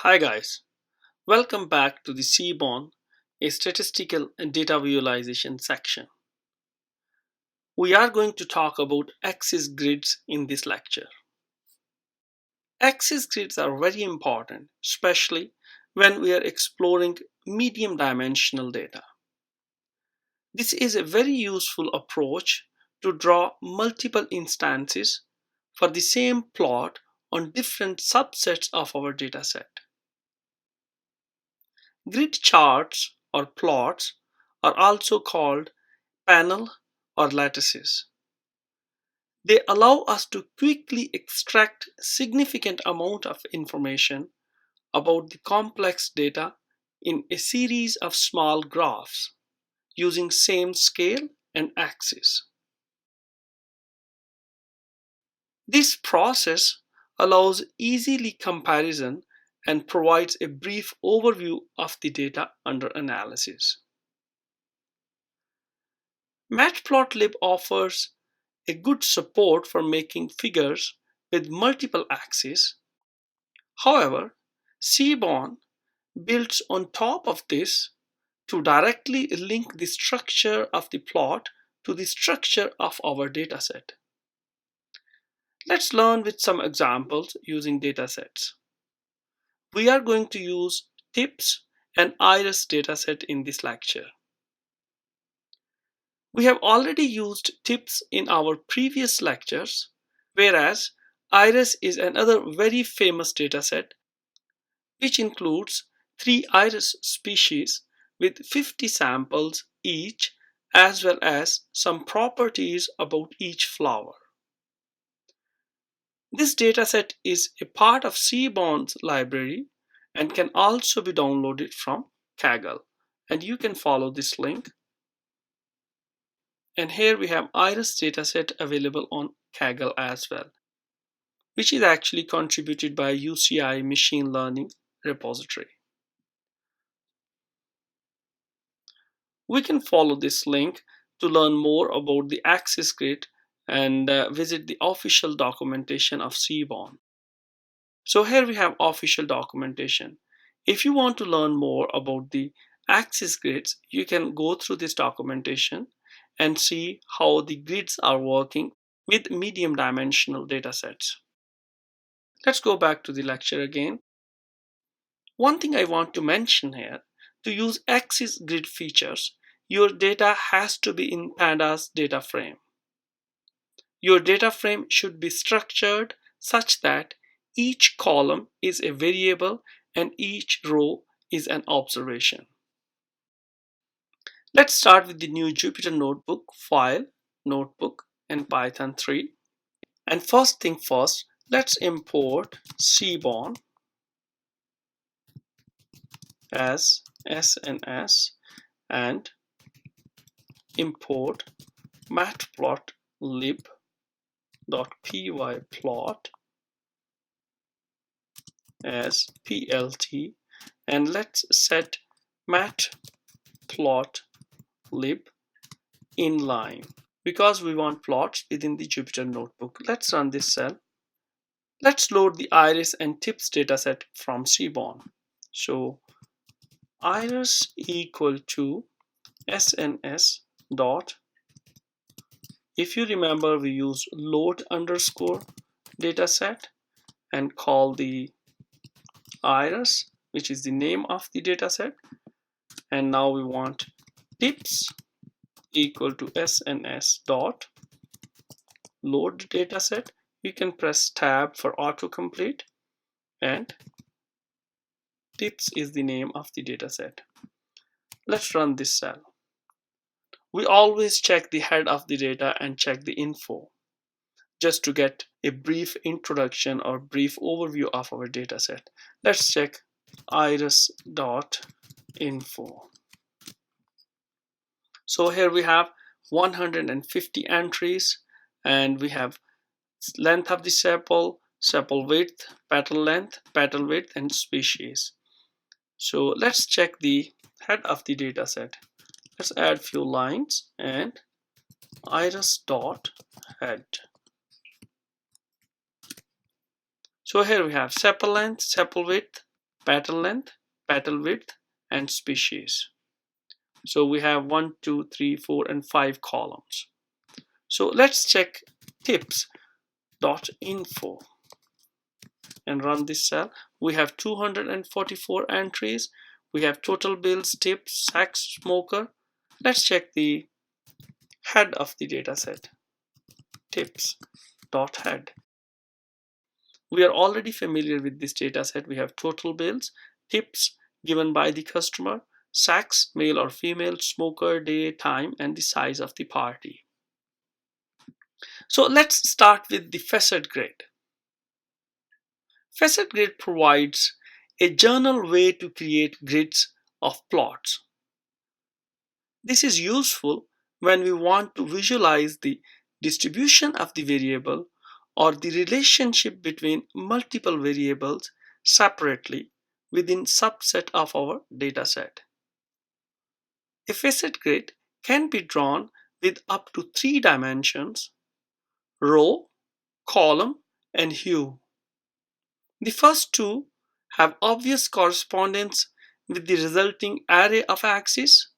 Hi guys, welcome back to the Seaborn, a statistical and data visualization section. We are going to talk about axis grids in this lecture. Axis grids are very important, especially when we are exploring medium dimensional data. This is a very useful approach to draw multiple instances for the same plot on different subsets of our dataset. Grid charts or plots are also called panel or lattices. They allow us to quickly extract significant amount of information about the complex data in a series of small graphs using same scale and axis. This process allows easily comparison and provides a brief overview of the data under analysis. Matplotlib offers a good support for making figures with multiple axes. However, Seaborn builds on top of this to directly link the structure of the plot to the structure of our dataset. Let's learn with some examples using datasets. We are going to use TIPS and IRIS dataset in this lecture. We have already used TIPS in our previous lectures, whereas IRIS is another very famous dataset which includes 3 iris species with 50 samples each, as well as some properties about each flower. This dataset is a part of Seaborn's library and can also be downloaded from Kaggle, and you can follow this link. And here we have iris dataset available on Kaggle as well, which is actually contributed by UCI machine learning repository. We can follow this link to learn more about the axis grid and visit the official documentation of Seaborn. So here we have official documentation. If you want to learn more about the axis grids, you can go through this documentation and see how the grids are working with medium dimensional datasets. Let's go back to the lecture again. One thing I want to mention here, to use axis grid features, your data has to be in Pandas data frame. Your data frame should be structured such that each column is a variable and each row is an observation. Let's start with the new Jupyter Notebook file, Notebook, and Python 3. And first thing first, let's import Seaborn as SNS and import matplotlib.pyplot as plt, and let's set matplotlib inline because we want plots within the Jupyter Notebook. Let's run this cell. Let's load the iris and tips dataset from Seaborn. So iris equal to SNS dot, if you remember, we use load underscore dataset and call the iris, which is the name of the dataset, and now we want tips equal to SNS dot load dataset. You can press tab for autocomplete, and tips is the name of the dataset. Let's run this cell. We always check the head of the data and check the info just to get a brief introduction or brief overview of our dataset. Let's check iris.info. So here we have 150 entries and we have length of the sepal, sepal width, petal width, and species. So let's check the head of the dataset. Let's add few lines and iris dot head. So here we have sepal length, sepal width, petal width, and species. So we have 1, 2, 3, 4, and 5 columns. So let's check tips.info and run this cell. We have 244 entries. We have total bills, tips, sacks, smoker. Let's check the head of the dataset, tips.head. We are already familiar with this dataset. We have total bills, tips given by the customer, sacks, male or female, smoker, day, time, and the size of the party. So let's start with the FacetGrid. FacetGrid provides a general way to create grids of plots. This is useful when we want to visualize the distribution of the variable or the relationship between multiple variables separately within subset of our dataset. A facet grid can be drawn with up to 3 dimensions: row, column, and hue. The first two have obvious correspondence with the resulting array of axes,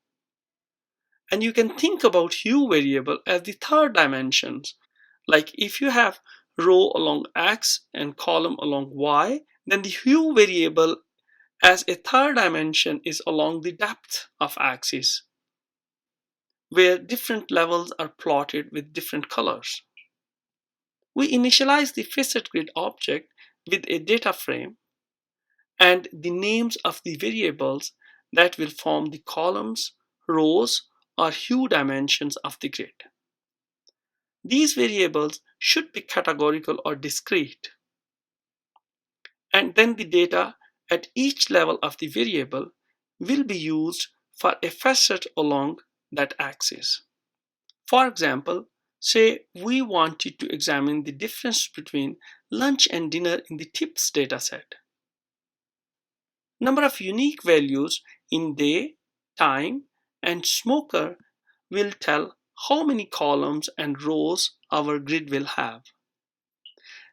and you can think about hue variable as the third dimensions. Like if you have row along x and column along y, then the hue variable as a third dimension is along the depth of axis, where different levels are plotted with different colors. We initialize the facet grid object with a data frame and the names of the variables that will form the columns, rows, or hue dimensions of the grid. These variables should be categorical or discrete. And then the data at each level of the variable will be used for a facet along that axis. For example, say we wanted to examine the difference between lunch and dinner in the tips dataset. Number of unique values in day, time, and smoker will tell how many columns and rows our grid will have.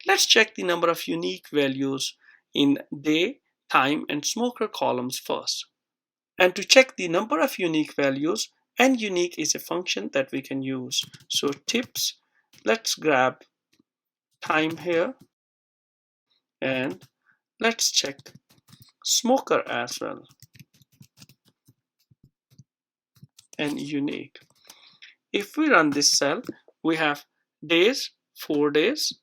Let's check the number of unique values in day, time, and smoker columns first. And to check the number of unique values, and unique is a function that we can use. So tips, let's grab time here, and let's check smoker as well, and unique. If we run this cell, we have days, 4 days,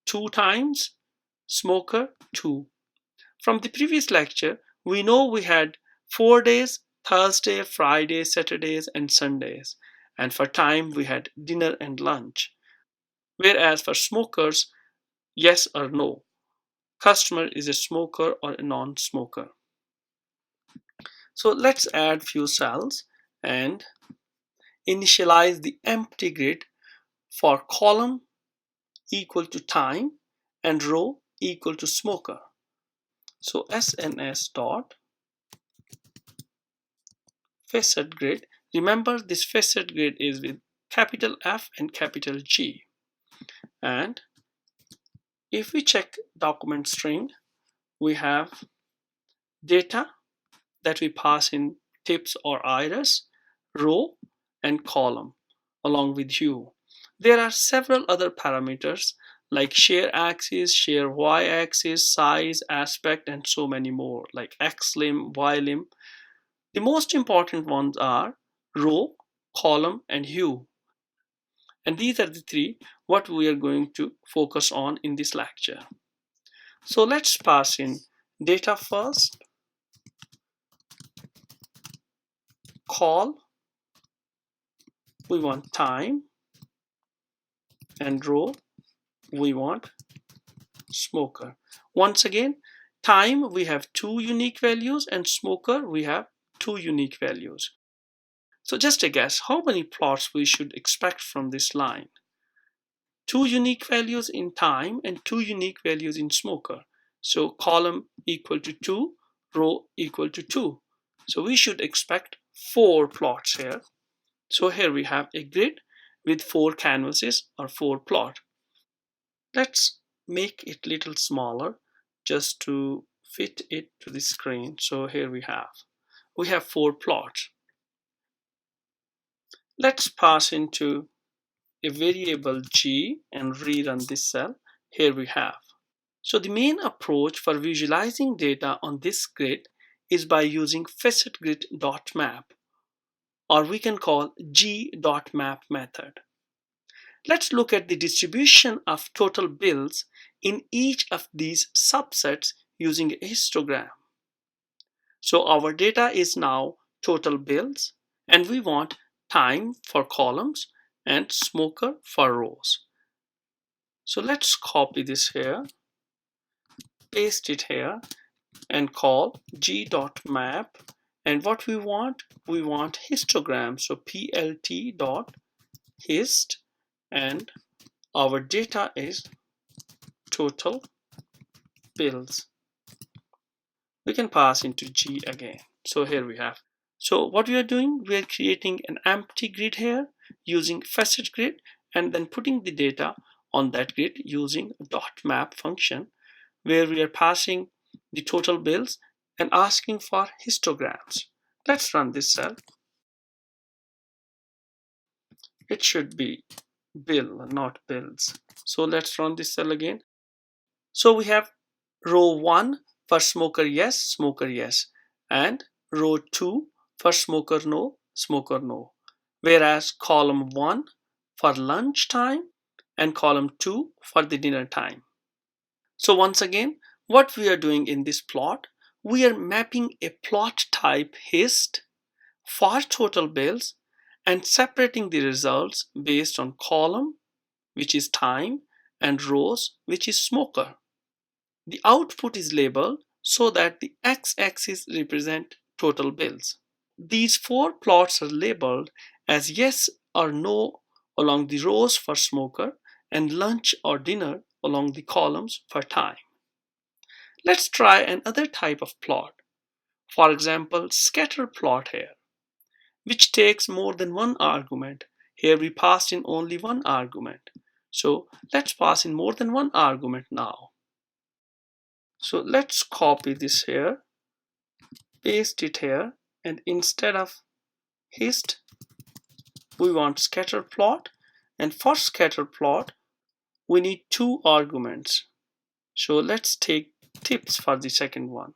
2 times, smoker 2. From the previous lecture, we know we had 4 days, Thursday, Friday, Saturdays, and Sundays. And for time, we had dinner and lunch. Whereas for smokers, yes or no. Customer is a smoker or a non-smoker. So let's add few cells and initialize the empty grid for column equal to time and row equal to smoker. So SNS dot facet grid. Remember, this facet grid is with capital F and capital G. And if we check document string, we have data that we pass in tips or iris, row, and column along with hue. There are several other parameters like share axis, share y-axis, size, aspect, and so many more like x-lim, y-lim. The most important ones are row, column, and hue. And these are the 3 what we are going to focus on in this lecture. So let's pass in data first, call, we want time, and row, we want smoker. Once again, time we have 2 unique values and smoker we have 2 unique values. So just a guess how many plots we should expect from this line. two unique values in time and two unique values in smoker. So column equal to 2, row equal to 2. So we should expect 4 plots here. So here we have a grid with 4 canvases or 4 plot. Let's make it a little smaller just to fit it to the screen. So here we have 4 plots. Let's pass into a variable g and rerun this cell. Here we have. So the main approach for visualizing data on this grid is by using FacetGrid.map, or we can call g.map method. Let's look at the distribution of total bills in each of these subsets using a histogram. So our data is now total bills, and we want time for columns and smoker for rows. So let's copy this here, paste it here, and call g.map. And what we want histogram. So plt.hist, and our data is total bills. We can pass into G again. So here we have. So what we are doing, we are creating an empty grid here using FacetGrid and then putting the data on that grid using .map function, where we are passing the total bills and asking for histograms. Let's run this cell. It should be bill, not bills. So let's run this cell again. So we have row 1 for smoker yes, and row 2 for smoker no. Whereas column 1 for lunch time and column 2 for the dinner time. So once again, what we are doing in this plot, we are mapping a plot type hist for total bills and separating the results based on column, which is time, and rows, which is smoker. The output is labeled so that the x-axis represent total bills. These 4 plots are labeled as yes or no along the rows for smoker and lunch or dinner along the columns for time. Let's try another type of plot. For example, scatter plot here, which takes more than one argument. Here we passed in only one argument. So let's pass in more than one argument now. So let's copy this here, paste it here, and instead of hist, we want scatter plot. And for scatter plot, we need 2 arguments. So let's take tips for the second one.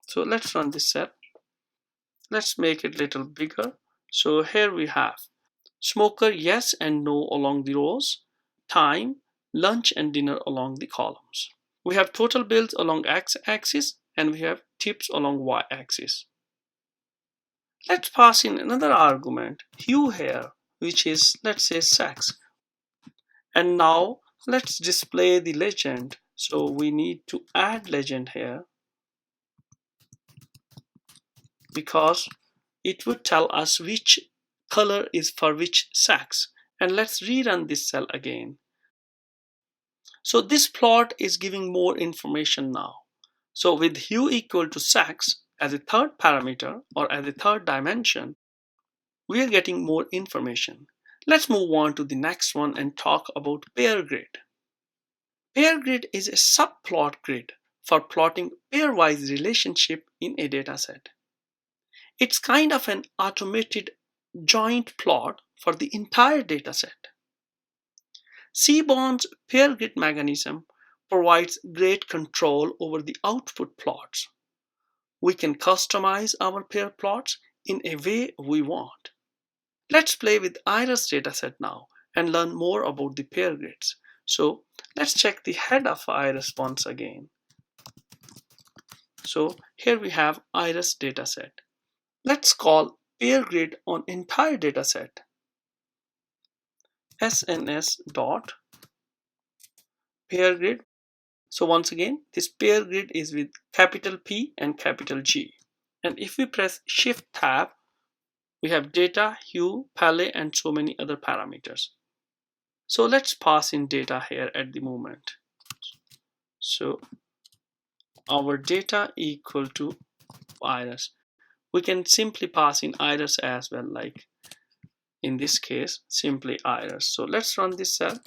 So let's run this cell. Let's make it a little bigger. So here we have smoker yes and no along the rows, time, lunch and dinner along the columns. We have total bills along x-axis and we have tips along y-axis. Let's pass in another argument, hue here, which is, let's say, sex. And now let's display the legend. So we need to add legend here because it would tell us which color is for which sex. And let's rerun this cell again. So this plot is giving more information now. So with hue equal to sex as a third parameter or as a third dimension, we are getting more information. Let's move on to the next one and talk about PairGrid. PairGrid is a subplot grid for plotting pairwise relationship in a dataset. It's kind of an automated joint plot for the entire dataset. Seaborn's PairGrid mechanism provides great control over the output plots. We can customize our pair plots in a way we want. Let's play with Iris dataset now and learn more about the pair grids. So let's check the head of Iris once again. So here we have Iris dataset. Let's call pair grid on entire dataset. SNS dot pair grid. So once again, this pair grid is with capital P and capital G. And if we press Shift Tab, we have data, hue, palette, and so many other parameters. So let's pass in data here at the moment. So our data equal to iris. We can simply pass in iris as well, like in this case simply iris. So let's run this cell.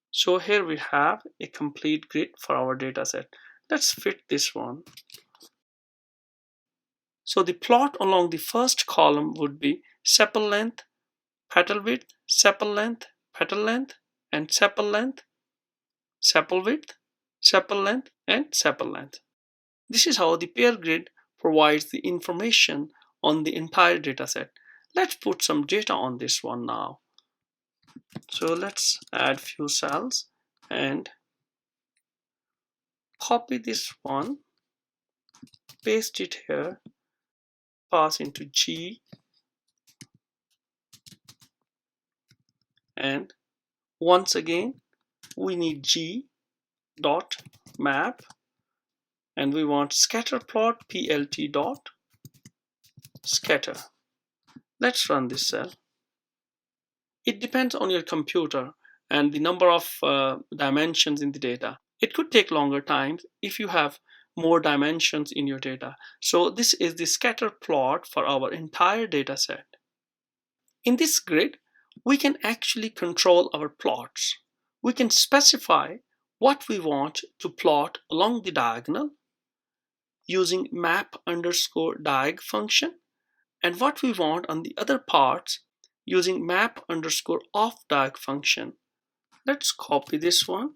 So here we have a complete grid for our data set. Let's fit this one. So the plot along the first column would be sepal length, petal width, sepal length, petal length, and sepal length, sepal width, sepal length, and sepal length. This is how the PairGrid provides the information on the entire data set. Let's put some data on this one now. So let's add few cells and copy this one, paste it here, pass into G, and once again we need G dot map, and we want scatter plot plt dot scatter. Let's run this cell. It depends on your computer and the number of dimensions in the data. It could take longer time if you have more dimensions in your data. So this is the scatter plot for our entire data set. In this grid, we can actually control our plots. We can specify what we want to plot along the diagonal using map_diag function, and what we want on the other parts using map_offDiag function. Let's copy this one,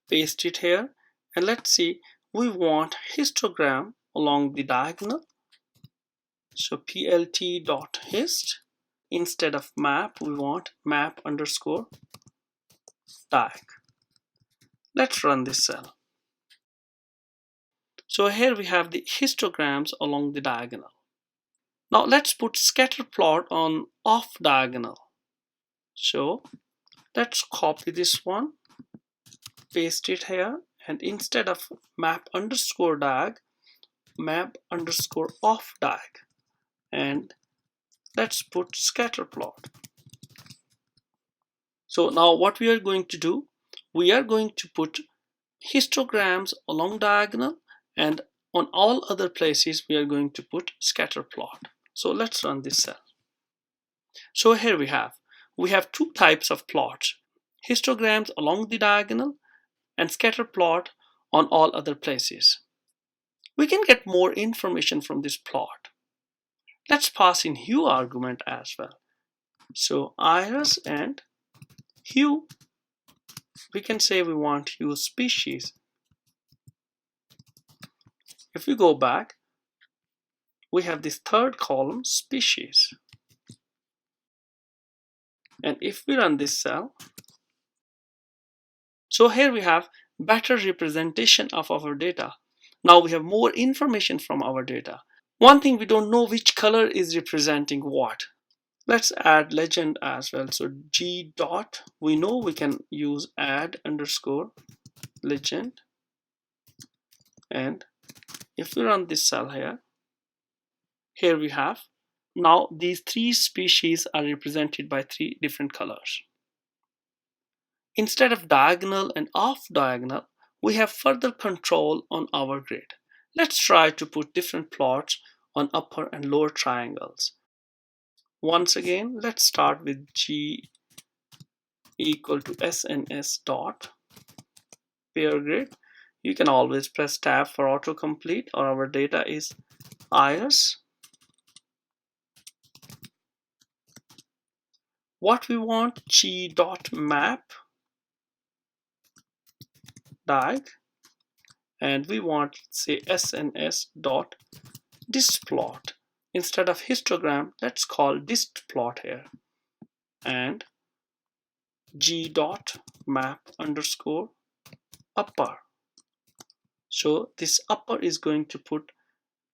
paste it here, and let's see, we want histogram along the diagonal. So plt.hist, instead of map, we want map_diag. Let's run this cell. So here we have the histograms along the diagonal. Now let's put scatter plot on off diagonal. So let's copy this one, paste it here, and instead of map_diag, map_offDiag, and let's put scatter plot. So now what we are going to do, we are going to put histograms along diagonal, and on all other places we are going to put scatter plot. So let's run this cell. So here we have two types of plots: histograms along the diagonal and scatter plot on all other places. We can get more information from this plot. Let's pass in hue argument as well. So iris and hue, we can say we want hue species. If we go back, we have this third column, species. And if we run this cell, so here we have better representation of our data. Now we have more information from our data. One thing, we don't know which color is representing what. Let's add legend as well. So G dot, we know we can use add_legend. And if we run this cell here we have, now these three species are represented by three different colors. Instead of diagonal and off diagonal, we have further control on our grid. Let's try to put different plots on upper and lower triangles. Once again, let's start with G equal to SNS dot PairGrid. You can always press tab for autocomplete, or our data is iris. What we want, G dot map diag, and we want, say, SNS dot distplot. Instead of histogram, let's call distplot here, and G dot map_upper. So this upper is going to put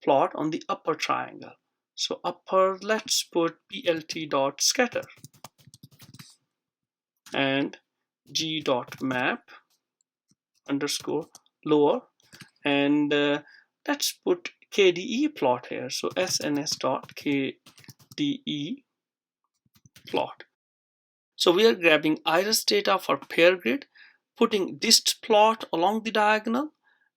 plot on the upper triangle. So upper, let's put plt dot scatter, and G dot map_lower, and let's put KDE plot here. So SNS dot KDE plot. So we are grabbing iris data for PairGrid, putting dist plot along the diagonal,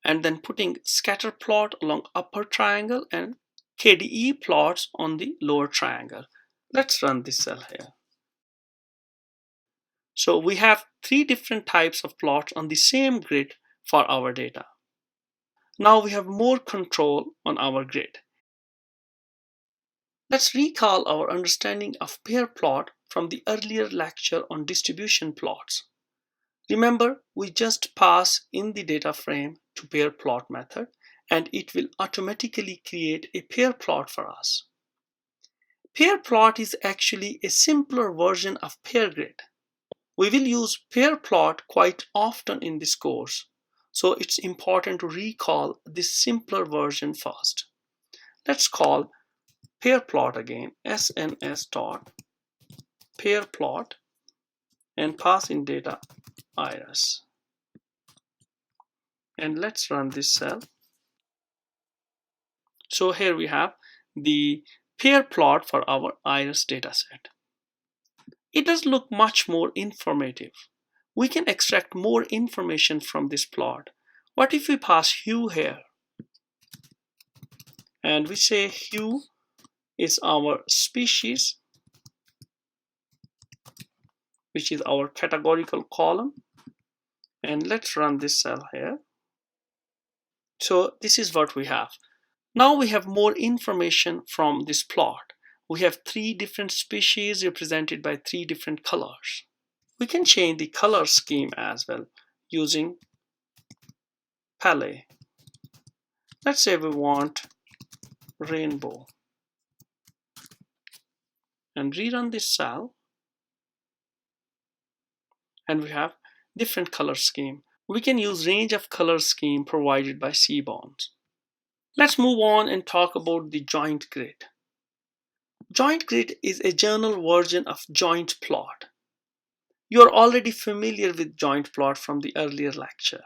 and then putting scatter plot along upper triangle and KDE plots on the lower triangle. Let's run this cell here. So we have three different types of plots on the same grid for our data. Now we have more control on our grid. Let's recall our understanding of PairPlot from the earlier lecture on distribution plots. Remember, we just pass in the data frame to PairPlot method, and it will automatically create a PairPlot for us. PairPlot is actually a simpler version of PairGrid. We will use PairPlot quite often in this course, so it's important to recall this simpler version first. Let's call PairPlot again, sns.PairPlot, and pass in data iris. And let's run this cell. So here we have the PairPlot for our iris dataset. It does look much more informative. We can extract more information from this plot. What if we pass hue here? And we say hue is our species, which is our categorical column. And let's run this cell here. So this is what we have. Now we have more information from this plot. We have three different species represented by three different colors. We can change the color scheme as well using palette. Let's say we want rainbow. And rerun this cell. And we have different color scheme. We can use range of color scheme provided by Seaborn. Let's move on and talk about the JointGrid. JointGrid is a journal version of JointPlot. You are already familiar with JointPlot from the earlier lecture.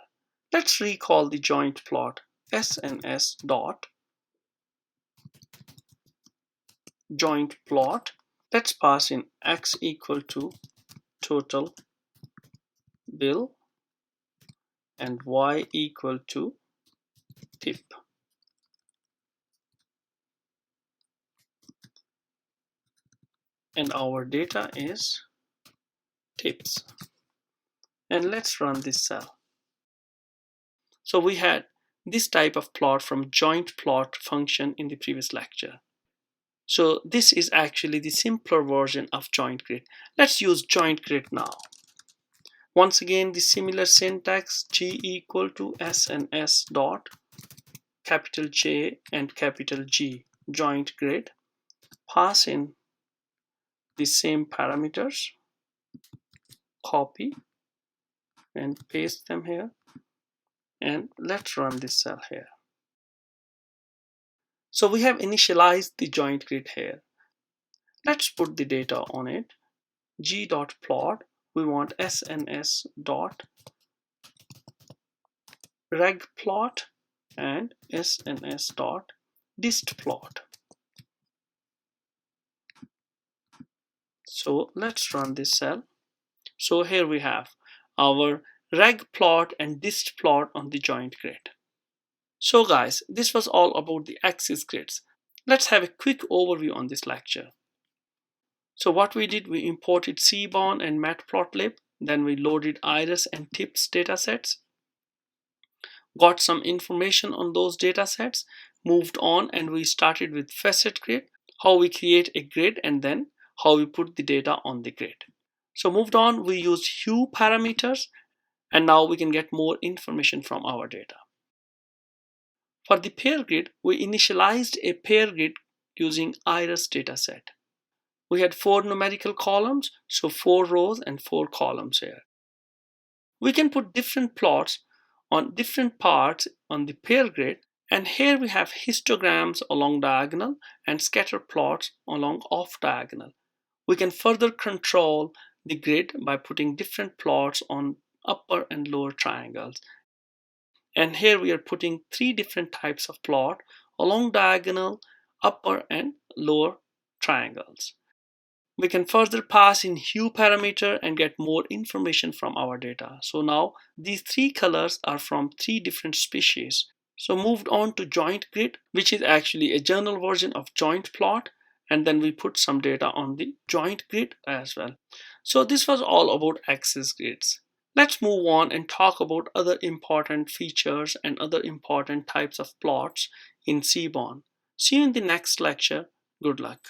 Let's recall the JointPlot sns.jointplot. Let's pass in x equal to total bill and y equal to tip. And our data is tips. And let's run this cell. So we had this type of plot from jointplot function in the previous lecture. So this is actually the simpler version of JointGrid. Let's use JointGrid now. Once again, the similar syntax, g equal to sns dot capital J and capital G JointGrid. Pass in the same parameters, copy and paste them here, and let's run this cell here. So we have initialized the JointGrid here. Let's put the data on it. G.plot, we want sns dot regplot and sns dot distplot. So let's run this cell. So here we have our regplot and distplot on the JointGrid. So guys, this was all about the axis grids. Let's have a quick overview on this lecture. So what we did, we imported Seaborn and Matplotlib, then we loaded iris and tips datasets, got some information on those datasets, moved on, and we started with FacetGrid, how we create a grid, and then how we put the data on the grid. So moved on, we used hue parameters, and now we can get more information from our data. For the PairGrid, we initialized a PairGrid using iris dataset. We had 4 numerical columns, so 4 rows and 4 columns here. We can put different plots on different parts on the PairGrid, and here we have histograms along diagonal and scatter plots along off diagonal. We can further control the grid by putting different plots on upper and lower triangles. And here we are putting 3 different types of plot along diagonal, upper and lower triangles. We can further pass in hue parameter and get more information from our data. So now these three colors are from three different species. So moved on to JointGrid, which is actually a journal version of JointPlot, and then we put some data on the JointGrid as well. So this was all about axis grids. Let's move on and talk about other important features and other important types of plots in Seaborn. See you in the next lecture. Good luck.